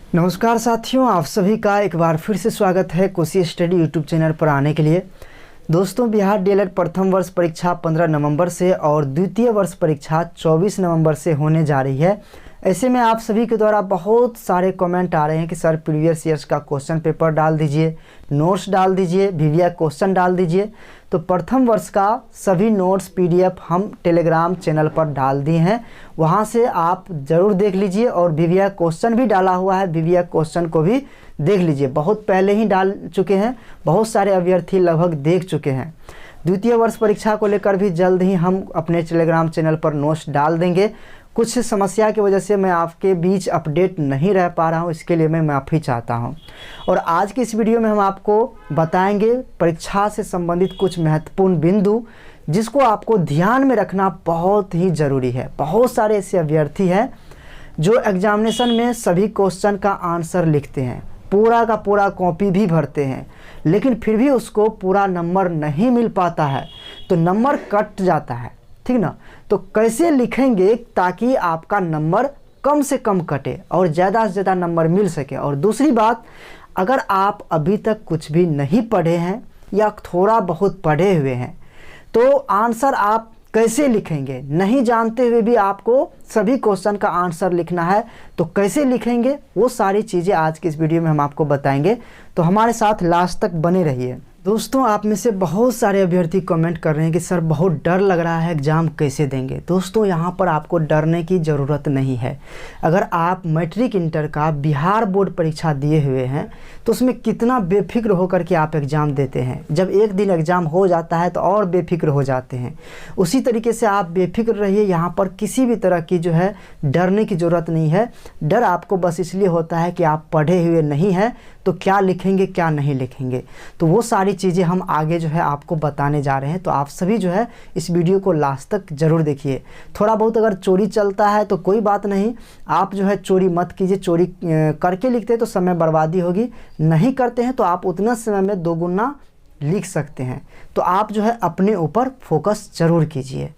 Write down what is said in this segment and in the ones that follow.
नमस्कार साथियों, आप सभी का एक बार फिर से स्वागत है कोसी स्टडी यूट्यूब चैनल पर आने के लिए। दोस्तों, बिहार डीएलएड प्रथम वर्ष परीक्षा 15 नवंबर से और द्वितीय वर्ष परीक्षा 24 नवंबर से होने जा रही है। ऐसे में आप सभी के द्वारा बहुत सारे कमेंट आ रहे हैं कि सर प्रीवियस ईयर्स का क्वेश्चन पेपर डाल दीजिए, नोट्स डाल दीजिए, वीवीआई क्वेश्चन डाल दीजिए। तो प्रथम वर्ष का सभी नोट्स पीडीएफ हम टेलीग्राम चैनल पर डाल दिए हैं, वहां से आप ज़रूर देख लीजिए। और वीवीआई क्वेश्चन भी डाला हुआ है, वीवीआई क्वेश्चन को भी देख लीजिए। बहुत पहले ही डाल चुके हैं, बहुत सारे अभ्यर्थी लगभग देख चुके हैं। द्वितीय वर्ष परीक्षा को लेकर भी जल्द ही हम अपने टेलीग्राम चैनल पर नोट्स डाल देंगे। कुछ समस्या की वजह से मैं आपके बीच अपडेट नहीं रह पा रहा हूं, इसके लिए मैं माफ़ी चाहता हूं। और आज की इस वीडियो में हम आपको बताएंगे परीक्षा से संबंधित कुछ महत्वपूर्ण बिंदु, जिसको आपको ध्यान में रखना बहुत ही ज़रूरी है। बहुत सारे ऐसे अभ्यर्थी हैं जो एग्जामिनेशन में सभी क्वेश्चन का आंसर लिखते हैं, पूरा का पूरा कॉपी भी भरते हैं, लेकिन फिर भी उसको पूरा नंबर नहीं मिल पाता है, तो नंबर कट जाता है, ठीक ना। तो कैसे लिखेंगे ताकि आपका नंबर कम से कम कटे और ज़्यादा से ज़्यादा नंबर मिल सके। और दूसरी बात, अगर आप अभी तक कुछ भी नहीं पढ़े हैं या थोड़ा बहुत पढ़े हुए हैं, तो आंसर आप कैसे लिखेंगे, नहीं जानते हुए भी आपको सभी क्वेश्चन का आंसर लिखना है, तो कैसे लिखेंगे वो सारी चीज़ें आज की इस वीडियो में हम आपको बताएंगे। तो हमारे साथ लास्ट तक बने रहिए। दोस्तों, आप में से बहुत सारे अभ्यर्थी कमेंट कर रहे हैं कि सर बहुत डर लग रहा है, एग्ज़ाम कैसे देंगे। दोस्तों, यहाँ पर आपको डरने की ज़रूरत नहीं है। अगर आप मैट्रिक इंटर का बिहार बोर्ड परीक्षा दिए हुए हैं तो उसमें कितना बेफिक्र होकर के आप एग्ज़ाम देते हैं। जब एक दिन एग्ज़ाम हो जाता है तो और बेफिक्र हो जाते हैं। उसी तरीके से आप बेफिक्र रहिए, यहाँ पर किसी भी तरह की जो है डरने की ज़रूरत नहीं है। डर आपको बस इसलिए होता है कि आप पढ़े हुए नहीं हैं, तो क्या लिखेंगे क्या नहीं लिखेंगे। तो वो सारी चीज़ें हम आगे जो है आपको बताने जा रहे हैं। तो आप सभी जो है इस वीडियो को लास्ट तक ज़रूर देखिए। थोड़ा बहुत अगर चोरी चलता है तो कोई बात नहीं, आप जो है चोरी मत कीजिए। चोरी करके लिखते हैं तो समय बर्बादी होगी, नहीं करते हैं तो आप उतना समय में दोगुना लिख सकते हैं। तो आप जो है अपने ऊपर फोकस ज़रूर कीजिए।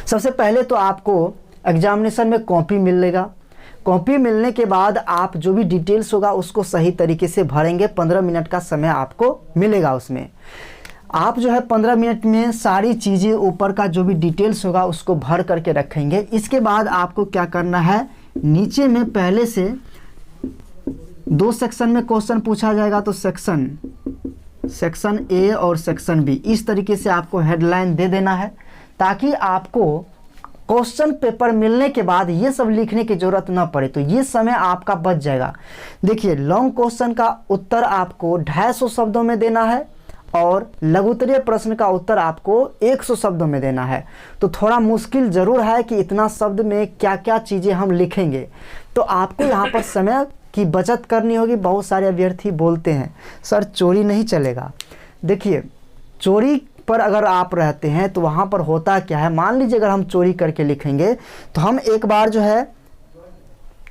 सबसे पहले तो आपको एग्जामिनेशन में कॉपी मिलेगा। कॉपी मिलने के बाद आप जो भी डिटेल्स होगा उसको सही तरीके से भरेंगे। 15 मिनट का समय आपको मिलेगा। उसमें आप जो है 15 मिनट में सारी चीज़ें ऊपर का जो भी डिटेल्स होगा उसको भर करके रखेंगे। इसके बाद आपको क्या करना है, नीचे में पहले से 2 सेक्शन में क्वेश्चन पूछा जाएगा, तो सेक्शन ए और सेक्शन बी, इस तरीके से आपको हेडलाइन दे देना है, ताकि आपको क्वेश्चन पेपर मिलने के बाद ये सब लिखने की जरूरत ना पड़े। तो ये समय आपका बच जाएगा। देखिए, लॉन्ग क्वेश्चन का उत्तर आपको 250 शब्दों में देना है और लघुत्तरीय प्रश्न का उत्तर आपको 100 शब्दों में देना है। तो थोड़ा मुश्किल ज़रूर है कि इतना शब्द में क्या क्या चीज़ें हम लिखेंगे। तो आपको यहाँ पर समय की बचत करनी होगी। बहुत सारे अभ्यर्थी बोलते हैं सर चोरी नहीं चलेगा। देखिए, चोरी पर अगर आप रहते हैं तो वहाँ पर होता क्या है, मान लीजिए अगर हम चोरी करके लिखेंगे तो हम एक बार जो है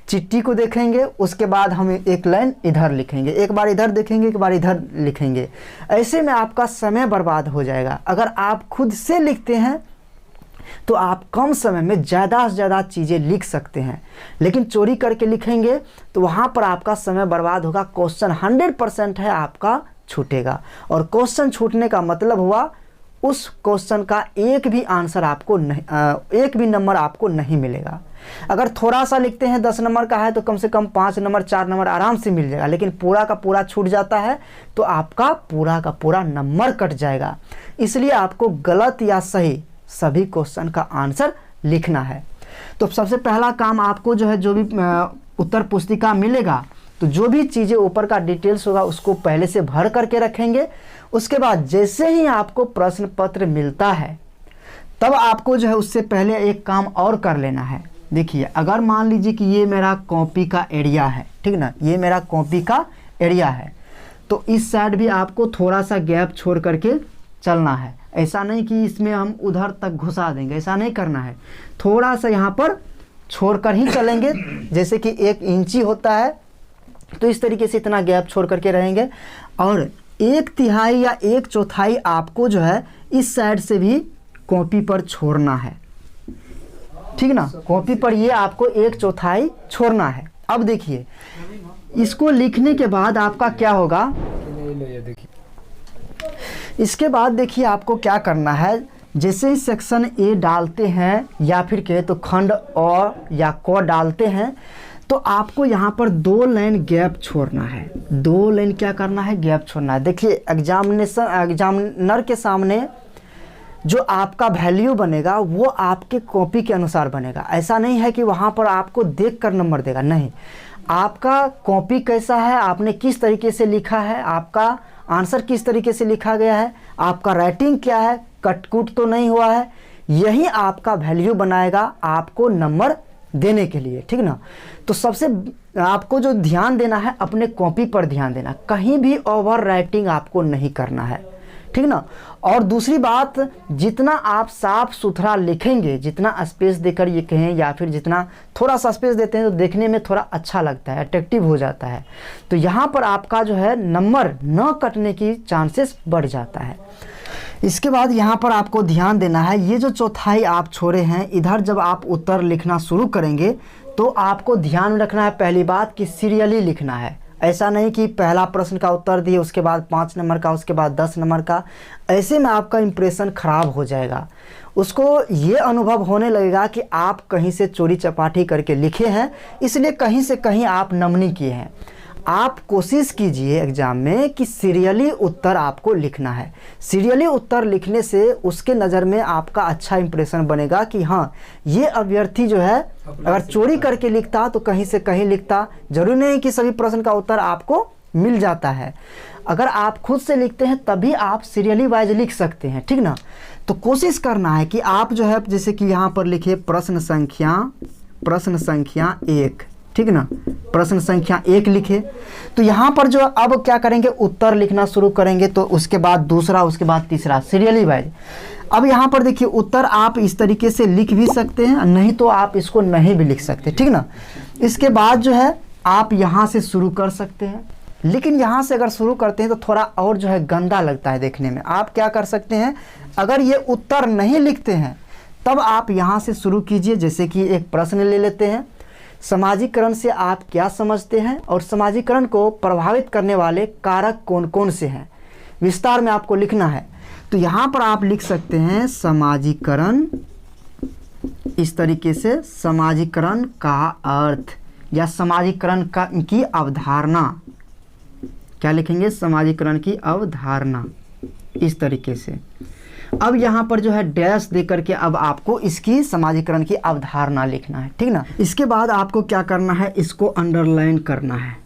चिट्ठी को देखेंगे, उसके बाद हम एक लाइन इधर लिखेंगे, एक बार इधर देखेंगे, एक बार इधर लिखेंगे। ऐसे में आपका समय बर्बाद हो जाएगा। अगर आप खुद से लिखते हैं तो आप कम समय में ज़्यादा से ज़्यादा चीज़ें लिख सकते हैं, लेकिन चोरी करके लिखेंगे तो वहाँ पर आपका समय बर्बाद होगा। क्वेश्चन 100% है आपका छूटेगा। और क्वेश्चन छूटने का मतलब हुआ उस क्वेश्चन का एक भी आंसर आपको नहीं, एक भी नंबर आपको नहीं मिलेगा। अगर थोड़ा सा लिखते हैं 10 नंबर का है तो कम से कम 5 नंबर 4 नंबर आराम से मिल जाएगा, लेकिन पूरा का पूरा छूट जाता है तो आपका पूरा का पूरा नंबर कट जाएगा। इसलिए आपको गलत या सही सभी क्वेश्चन का आंसर लिखना है। तो सबसे पहला काम आपको जो है, जो भी उत्तर पुस्तिका मिलेगा तो जो भी चीज़ें ऊपर का डिटेल्स होगा उसको पहले से भर करके रखेंगे। उसके बाद जैसे ही आपको प्रश्न पत्र मिलता है तब आपको जो है उससे पहले एक काम और कर लेना है। देखिए, अगर मान लीजिए कि ये मेरा कॉपी का एरिया है, ठीक ना, ये मेरा कॉपी का एरिया है, तो इस साइड भी आपको थोड़ा सा गैप छोड़ करके चलना है। ऐसा नहीं कि इसमें हम उधर तक घुसा देंगे, ऐसा नहीं करना है। थोड़ा सा यहाँ पर छोड़कर ही चलेंगे। जैसे कि 1 इंची होता है तो इस तरीके से इतना गैप छोड़ करके रहेंगे। और 1/3 या 1/4 आपको जो है इस साइड से भी कॉपी पर छोड़ना है, ठीक ना। कॉपी पर ये आपको 1/4 छोड़ना है। अब देखिए, इसको लिखने के बाद आपका क्या होगा, इसके बाद देखिए आपको क्या करना है, जैसे ही सेक्शन ए डालते हैं या फिर कहे तो खंड अ या क डालते हैं तो आपको यहाँ पर 2 लाइन गैप छोड़ना है। 2 लाइन क्या करना है, गैप छोड़ना है। देखिए एग्जामिनर के सामने जो आपका वैल्यू बनेगा वो आपके कॉपी के अनुसार बनेगा। ऐसा नहीं है कि वहाँ पर आपको देख कर नंबर देगा, नहीं, आपका कॉपी कैसा है, आपने किस तरीके से लिखा है, आपका आंसर किस तरीके से लिखा गया है, आपका राइटिंग क्या है, कटकुट तो नहीं हुआ है, यही आपका वैल्यू बनाएगा आपको नंबर देने के लिए, ठीक ना। तो सबसे आपको जो ध्यान देना है अपने कॉपी पर ध्यान देना, कहीं भी ओवर राइटिंग आपको नहीं करना है, ठीक ना। और दूसरी बात, जितना आप साफ सुथरा लिखेंगे, जितना स्पेस देकर ये कहें या फिर जितना थोड़ा सा स्पेस देते हैं तो देखने में थोड़ा अच्छा लगता है, अट्रैक्टिव हो जाता है, तो यहाँ पर आपका जो है नंबर न कटने की चांसेस बढ़ जाता है। इसके बाद यहाँ पर आपको ध्यान देना है, ये जो चौथाई आप छोड़े हैं, इधर जब आप उत्तर लिखना शुरू करेंगे तो आपको ध्यान रखना है पहली बात कि सीरियली लिखना है। ऐसा नहीं कि पहला प्रश्न का उत्तर दिए उसके बाद 5 नंबर का, उसके बाद 10 नंबर का, ऐसे में आपका इंप्रेशन खराब हो जाएगा। उसको ये अनुभव होने लगेगा कि आप कहीं से चोरी चपाटी करके लिखे हैं, इसलिए कहीं से कहीं आप नमनी किए हैं। आप कोशिश कीजिए एग्जाम में कि सीरियली उत्तर आपको लिखना है। सीरियली उत्तर लिखने से उसके नज़र में आपका अच्छा इंप्रेशन बनेगा कि हाँ, ये अभ्यर्थी जो है अगर चोरी करके लिखता तो कहीं से कहीं लिखता। जरूरी नहीं कि सभी प्रश्न का उत्तर आपको मिल जाता है, अगर आप खुद से लिखते हैं तभी आप सीरियली वाइज लिख सकते हैं, ठीक ना। तो कोशिश करना है कि आप जो है जैसे कि यहाँ पर लिखिए प्रश्न संख्या 1, ठीक ना, प्रश्न संख्या 1 लिखे। तो यहाँ पर जो अब क्या करेंगे, उत्तर लिखना शुरू करेंगे, तो उसके बाद दूसरा, उसके बाद तीसरा, सीरियली वाइज। अब यहाँ पर देखिए उत्तर आप इस तरीके से लिख भी सकते हैं, नहीं तो आप इसको नहीं भी लिख सकते, ठीक ना। इसके बाद जो है आप यहाँ से शुरू कर सकते हैं, लेकिन यहाँ से अगर शुरू करते हैं तो थोड़ा और जो है गंदा लगता है देखने में। आप क्या कर सकते हैं, अगर ये उत्तर नहीं लिखते हैं तब आप यहाँ से शुरू कीजिए। जैसे कि एक प्रश्न ले लेते हैं, समाजीकरण से आप क्या समझते हैं और समाजीकरण को प्रभावित करने वाले कारक कौन कौन से हैं, विस्तार में आपको लिखना है। तो यहाँ पर आप लिख सकते हैं समाजीकरण, इस तरीके से समाजीकरण का अर्थ या समाजीकरण की अवधारणा, क्या लिखेंगे, समाजीकरण की अवधारणा, इस तरीके से। अब यहाँ पर जो है डैश दे करके अब आपको इसकी समाजीकरण की अवधारणा लिखना है, ठीक ना। इसके बाद आपको क्या करना है, इसको अंडरलाइन करना है।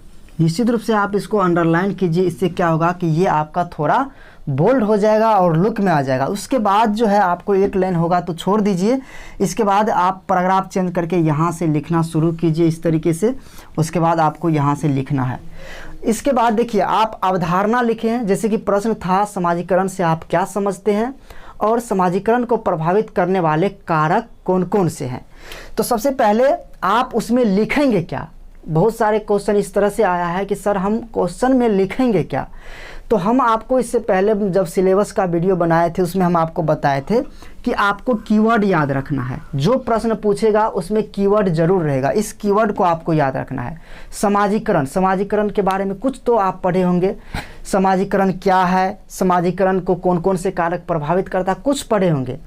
निश्चित रूप से आप इसको अंडरलाइन कीजिए, इससे क्या होगा कि ये आपका थोड़ा बोल्ड हो जाएगा और लुक में आ जाएगा। उसके बाद जो है आपको एक लाइन होगा तो छोड़ दीजिए। इसके बाद आप पैराग्राफ चेंज करके यहाँ से लिखना शुरू कीजिए इस तरीके से। उसके बाद आपको यहाँ से लिखना है। इसके बाद देखिए आप अवधारणा लिखे हैं, जैसे कि प्रश्न था समाजीकरण से आप क्या समझते हैं और समाजीकरण को प्रभावित करने वाले कारक कौन कौन से हैं। तो सबसे पहले आप उसमें लिखेंगे क्या। बहुत सारे क्वेश्चन इस तरह से आया है कि सर हम क्वेश्चन में लिखेंगे क्या। तो हम आपको इससे पहले जब सिलेबस का वीडियो बनाए थे उसमें हम आपको बताए थे कि आपको कीवर्ड याद रखना है। जो प्रश्न पूछेगा उसमें कीवर्ड जरूर रहेगा, इस कीवर्ड को आपको याद रखना है। समाजीकरण, समाजीकरण के बारे में कुछ तो आप पढ़े होंगे, समाजीकरण क्या है, समाजीकरण को कौन कौन से कारक प्रभावित करता है, कुछ पढ़े होंगे।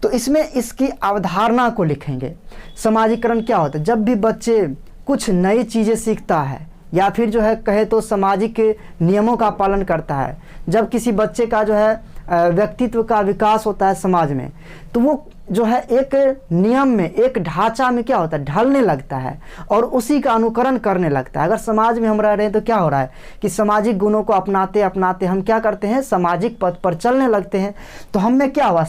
तो इसमें इसकी अवधारणा को लिखेंगे। समाजीकरण क्या होता है, जब भी बच्चे कुछ नई चीज़ें सीखता है या फिर जो है कहे तो सामाजिक नियमों का पालन करता है, जब किसी बच्चे का जो है व्यक्तित्व का विकास होता है समाज में, तो वो जो है एक नियम में, एक ढांचा में क्या होता है, ढलने लगता है और उसी का अनुकरण करने लगता है। अगर समाज में हम रह रहे हैं तो क्या हो रहा है कि सामाजिक गुणों को अपनाते अपनाते हम क्या करते हैं, सामाजिक पथ पर चलने लगते हैं। तो हम में क्या हुआ,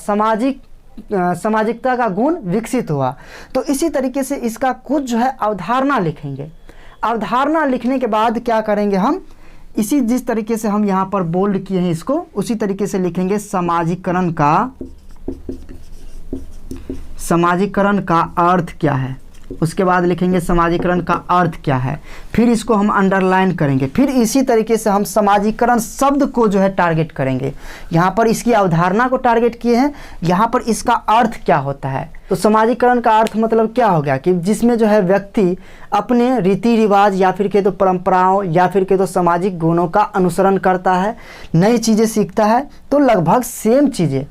सामाजिकता का गुण विकसित हुआ। तो इसी तरीके से इसका कुछ जो है अवधारणा लिखेंगे। अवधारणा लिखने के बाद क्या करेंगे, हम इसी जिस तरीके से हम यहाँ पर बोल्ड किए हैं इसको उसी तरीके से लिखेंगे। समाजीकरण का अर्थ क्या है, उसके बाद लिखेंगे समाजीकरण का अर्थ क्या है, फिर इसको हम अंडरलाइन करेंगे, फिर इसी तरीके से हम समाजीकरण शब्द को जो है टारगेट करेंगे। यहाँ पर इसकी अवधारणा को टारगेट किए हैं, यहाँ पर इसका अर्थ क्या होता है। तो समाजीकरण का अर्थ मतलब क्या हो गया कि जिसमें जो है व्यक्ति अपने रीति रिवाज या फिर के तो परंपराओं या फिर के तो सामाजिक गुणों का अनुसरण करता है, नई चीज़ें सीखता है। तो लगभग सेम चीज़ें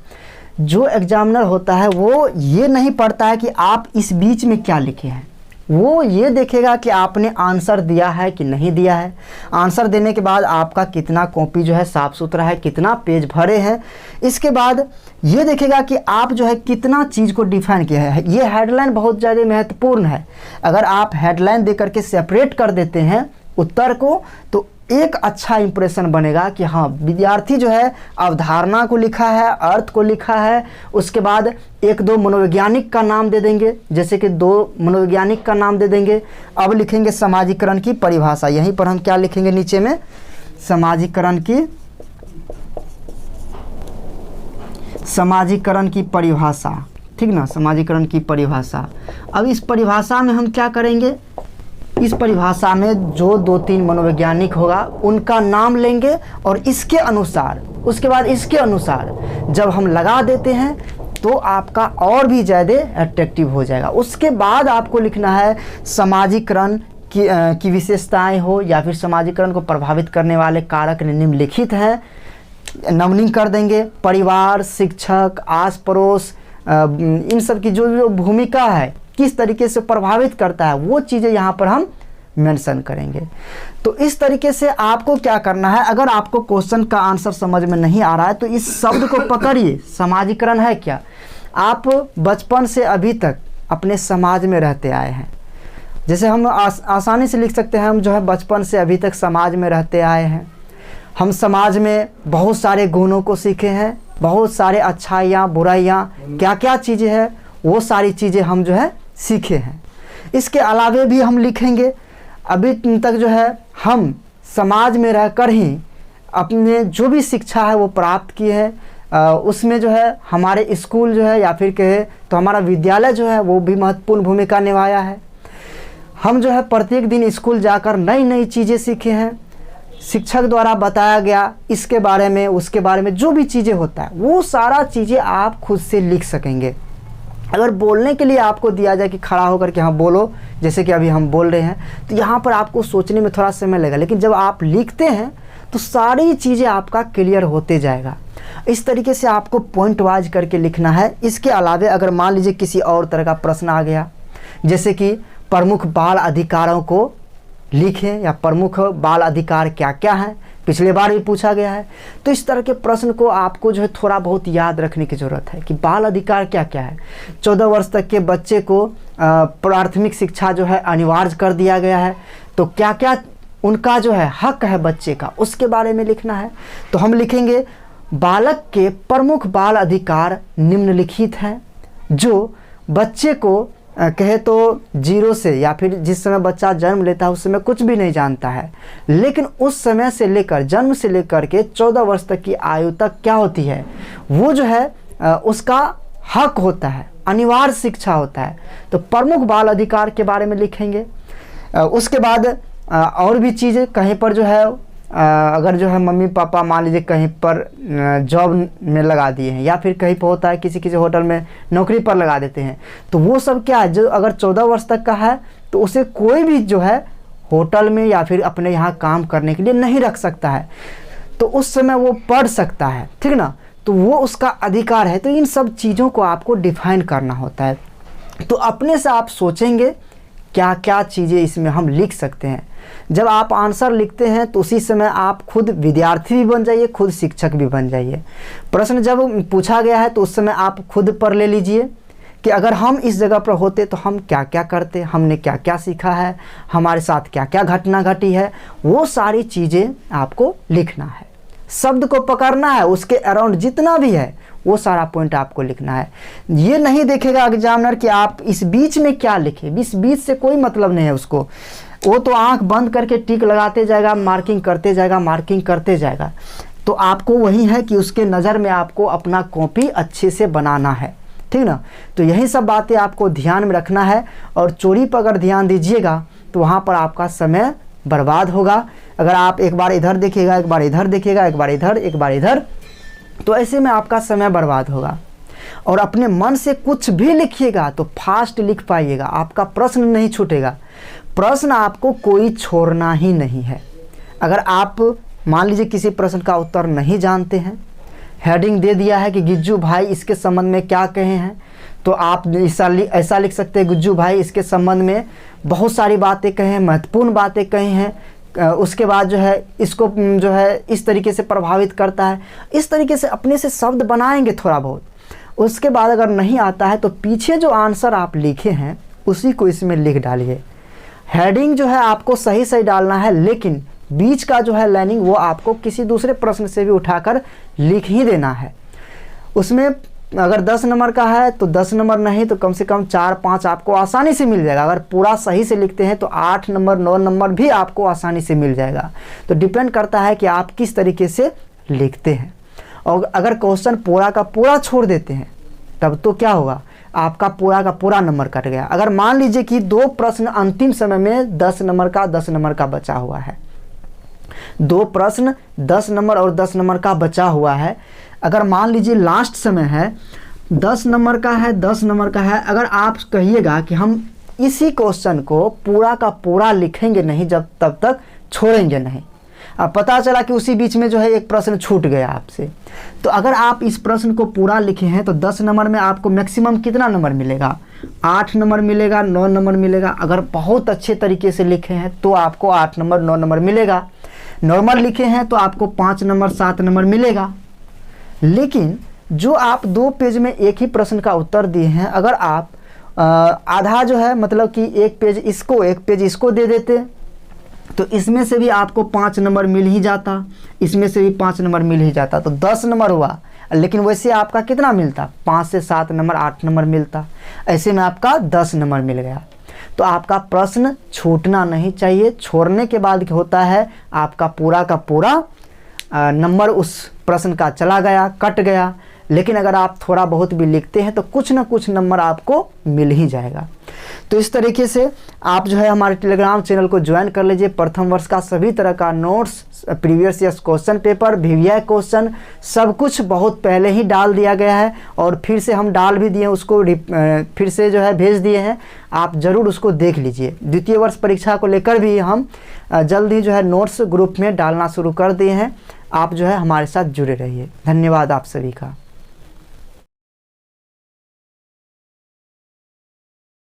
जो एग्जामिनर होता है वो ये नहीं पढ़ता है कि आप इस बीच में क्या लिखे हैं, वो ये देखेगा कि आपने आंसर दिया है कि नहीं दिया है। आंसर देने के बाद आपका कितना कॉपी जो है साफ़ सुथरा है, कितना पेज भरे हैं। इसके बाद ये देखेगा कि आप जो है कितना चीज़ को डिफाइन किया है। ये हेडलाइन बहुत ज़्यादा महत्वपूर्ण है। अगर आप हेडलाइन दे करके सेपरेट कर देते हैं उत्तर को तो एक अच्छा इंप्रेशन बनेगा कि हाँ विद्यार्थी जो है अवधारणा को लिखा है, अर्थ को लिखा है। उसके बाद एक दो मनोवैज्ञानिक का नाम दे देंगे, जैसे कि 2 मनोवैज्ञानिक का नाम दे देंगे। अब लिखेंगे समाजीकरण की परिभाषा। यहीं पर हम क्या लिखेंगे नीचे में, समाजीकरण की परिभाषा, ठीक ना, समाजीकरण की परिभाषा। अब इस परिभाषा में हम क्या करेंगे, इस परिभाषा में जो 2-3 मनोवैज्ञानिक होगा उनका नाम लेंगे और इसके अनुसार, उसके बाद इसके अनुसार जब हम लगा देते हैं तो आपका और भी ज़्यादा अट्रैक्टिव हो जाएगा। उसके बाद आपको लिखना है समाजीकरण की विशेषताएं हो या फिर समाजीकरण को प्रभावित करने वाले कारक निम्नलिखित हैं, नंबरिंग कर देंगे। परिवार, शिक्षक, आस पड़ोस, इन सब की जो भूमिका है, किस तरीके से प्रभावित करता है, वो चीज़ें यहाँ पर हम मेंशन करेंगे। तो इस तरीके से आपको क्या करना है, अगर आपको क्वेश्चन का आंसर समझ में नहीं आ रहा है तो इस शब्द को पकड़िए। समाजीकरण है क्या, आप बचपन से अभी तक अपने समाज में रहते आए हैं। जैसे हम आसानी से लिख सकते हैं, हम जो है बचपन से अभी तक समाज में रहते आए हैं। हम समाज में बहुत सारे गुणों को सीखे हैं, बहुत सारे अच्छाइयाँ बुराइयाँ क्या क्या चीज़ें हैं वो सारी चीज़ें हम जो है सीखे हैं। इसके अलावे भी हम लिखेंगे अभी तक जो है हम समाज में रहकर ही अपने जो भी शिक्षा है वो प्राप्त की है। उसमें जो है हमारे स्कूल जो है या फिर कहे तो हमारा विद्यालय जो है वो भी महत्वपूर्ण भूमिका निभाया है। हम जो है प्रत्येक दिन स्कूल जाकर नई नई चीज़ें सीखे हैं, शिक्षक द्वारा बताया गया इसके बारे में, उसके बारे में जो भी चीज़ें होता है वो सारा चीज़ें आप खुद से लिख सकेंगे। अगर बोलने के लिए आपको दिया जाए कि खड़ा होकर के हाँ बोलो, जैसे कि अभी हम बोल रहे हैं, तो यहाँ पर आपको सोचने में थोड़ा समय लगेगा, लेकिन जब आप लिखते हैं तो सारी चीज़ें आपका क्लियर होते जाएगा। इस तरीके से आपको पॉइंट वाइज करके लिखना है। इसके अलावे अगर मान लीजिए किसी और तरह का प्रश्न आ गया, जैसे कि प्रमुख बाल अधिकारों को लिखें या प्रमुख बाल अधिकार क्या क्या हैं, पिछले बार भी पूछा गया है, तो इस तरह के प्रश्न को आपको जो है थोड़ा बहुत याद रखने की ज़रूरत है कि बाल अधिकार क्या क्या है। 14 वर्ष तक के बच्चे को प्राथमिक शिक्षा जो है अनिवार्य कर दिया गया है, तो क्या क्या उनका जो है हक है बच्चे का, उसके बारे में लिखना है। तो हम लिखेंगे बालक के प्रमुख बाल अधिकार निम्नलिखित हैं, जो बच्चे को कहे तो 0 से या फिर जिस समय बच्चा जन्म लेता है उस समय कुछ भी नहीं जानता है, लेकिन उस समय से लेकर जन्म से लेकर के 14 वर्ष तक की आयु तक क्या होती है, वो जो है उसका हक होता है, अनिवार्य शिक्षा होता है। तो प्रमुख बाल अधिकार के बारे में लिखेंगे। उसके बाद और भी चीज़ें कहीं पर जो है अगर जो है मम्मी पापा मान लीजिए कहीं पर जॉब में लगा दिए हैं या फिर कहीं पर होता है किसी किसी होटल में नौकरी पर लगा देते हैं, तो वो सब क्या है, जो अगर 14 वर्ष तक का है तो उसे कोई भी जो है होटल में या फिर अपने यहाँ काम करने के लिए नहीं रख सकता है, तो उस समय वो पढ़ सकता है, ठीक ना, तो वो उसका अधिकार है। तो इन सब चीज़ों को आपको डिफाइन करना होता है। तो अपने से आप सोचेंगे क्या क्या चीज़ें इसमें हम लिख सकते हैं। जब आप आंसर लिखते हैं तो उसी समय आप खुद विद्यार्थी भी बन जाइए, खुद शिक्षक भी बन जाइए। प्रश्न जब पूछा गया है तो उस समय आप खुद पर ले लीजिए कि अगर हम इस जगह पर होते तो हम क्या क्या करते, हमने क्या क्या सीखा है, हमारे साथ क्या क्या घटना घटी है, वो सारी चीज़ें आपको लिखना है। शब्द को पकड़ना है, उसके अराउंड जितना भी है वो सारा पॉइंट आपको लिखना है। ये नहीं देखेगा एग्जामिनर कि आप इस बीच में क्या लिखे, इस बीच से कोई मतलब नहीं है उसको, वो तो आंख बंद करके टिक लगाते जाएगा, मार्किंग करते जाएगा, मार्किंग करते जाएगा। तो आपको वही है कि उसके नज़र में आपको अपना कॉपी अच्छे से बनाना है, ठीक ना। तो यही सब बातें आपको ध्यान में रखना है, और चोरी पर अगर ध्यान दीजिएगा तो वहाँ पर आपका समय बर्बाद होगा। अगर आप एक बार इधर देखिएगा, एक बार इधर देखिएगा, एक बार इधर, एक बार इधर, तो ऐसे में आपका समय बर्बाद होगा। और अपने मन से कुछ भी लिखिएगा तो फास्ट लिख पाइएगा, आपका प्रश्न नहीं छूटेगा। प्रश्न आपको कोई छोड़ना ही नहीं है। अगर आप मान लीजिए किसी प्रश्न का उत्तर नहीं जानते हैं, हेडिंग दे दिया है कि गिज्जू भाई इसके संबंध में क्या कहे हैं, तो आप ऐसा लिख सकते हैं, गिज्जू भाई इसके संबंध में बहुत सारी बातें कहे हैं, महत्वपूर्ण बातें कही हैं, उसके बाद जो है इसको जो है इस तरीके से प्रभावित करता है। इस तरीके से अपने से शब्द बनाएंगे थोड़ा बहुत। उसके बाद अगर नहीं आता है तो पीछे जो आंसर आप लिखे हैं उसी को इसमें लिख डालिए। हेडिंग जो है आपको सही सही डालना है, लेकिन बीच का जो है लाइनिंग वो आपको किसी दूसरे प्रश्न से भी उठाकर लिख ही देना है। उसमें अगर 10 नंबर का है तो 10 नंबर नहीं तो कम से कम 4-5 आपको आसानी से मिल जाएगा। अगर पूरा सही से लिखते हैं तो 8 नंबर 9 नंबर भी आपको आसानी से मिल जाएगा। तो डिपेंड करता है कि आप किस तरीके से लिखते हैं। और अगर क्वेश्चन पूरा का पूरा छोड़ देते हैं तब तो क्या होगा, आपका पूरा का पूरा नंबर कट गया। अगर मान लीजिए कि 2 प्रश्न अंतिम समय में 10 नंबर का बचा हुआ है, 2 प्रश्न 10 नंबर और 10 नंबर का बचा हुआ है। अगर मान लीजिए लास्ट समय है 10 नंबर का है, 10 नंबर का है, अगर आप कहिएगा कि हम इसी क्वेश्चन को पूरा का पूरा लिखेंगे नहीं जब तब तक छोड़ेंगे नहीं, अब पता चला कि उसी बीच में जो है एक प्रश्न छूट गया आपसे, तो अगर आप इस प्रश्न को पूरा लिखे हैं तो 10 नंबर में आपको मैक्सिमम कितना नंबर मिलेगा, 8 नंबर मिलेगा, 9 नंबर मिलेगा। अगर बहुत अच्छे तरीके से लिखे हैं तो आपको 8 नंबर 9 नंबर मिलेगा। नॉर्मल लिखे हैं तो आपको 5 नंबर 7 नंबर मिलेगा। लेकिन जो आप 2 पेज में एक ही प्रश्न का उत्तर दिए हैं, अगर आप आधा जो है मतलब कि एक पेज इसको दे देते तो इसमें से भी आपको 5 नंबर मिल ही जाता, इसमें से भी 5 नंबर मिल ही जाता, तो 10 नंबर हुआ। लेकिन वैसे आपका कितना मिलता, 5 से 7 नंबर 8 नंबर मिलता, ऐसे में आपका 10 नंबर मिल गया। तो आपका प्रश्न छूटना नहीं चाहिए। छोड़ने के बाद क्या होता है, आपका पूरा का पूरा नंबर उस प्रश्न का चला गया, कट गया। लेकिन अगर आप थोड़ा बहुत भी लिखते हैं तो कुछ ना कुछ नंबर आपको मिल ही जाएगा। तो इस तरीके से आप जो है हमारे टेलीग्राम चैनल को ज्वाइन कर लीजिए। प्रथम वर्ष का सभी तरह का notes, previous years question paper, VVI question, सब कुछ बहुत पहले ही डाल दिया गया है और फिर से हम डाल भी दिए, उसको फिर से जो है भेज दिए हैं। आप ज़रूर उसको देख लीजिए। द्वितीय वर्ष परीक्षा को लेकर भी हम जल्द ही जो है नोट्स ग्रुप में डालना शुरू कर दिए हैं। आप जो है हमारे साथ जुड़े रहिए। धन्यवाद आप सभी का।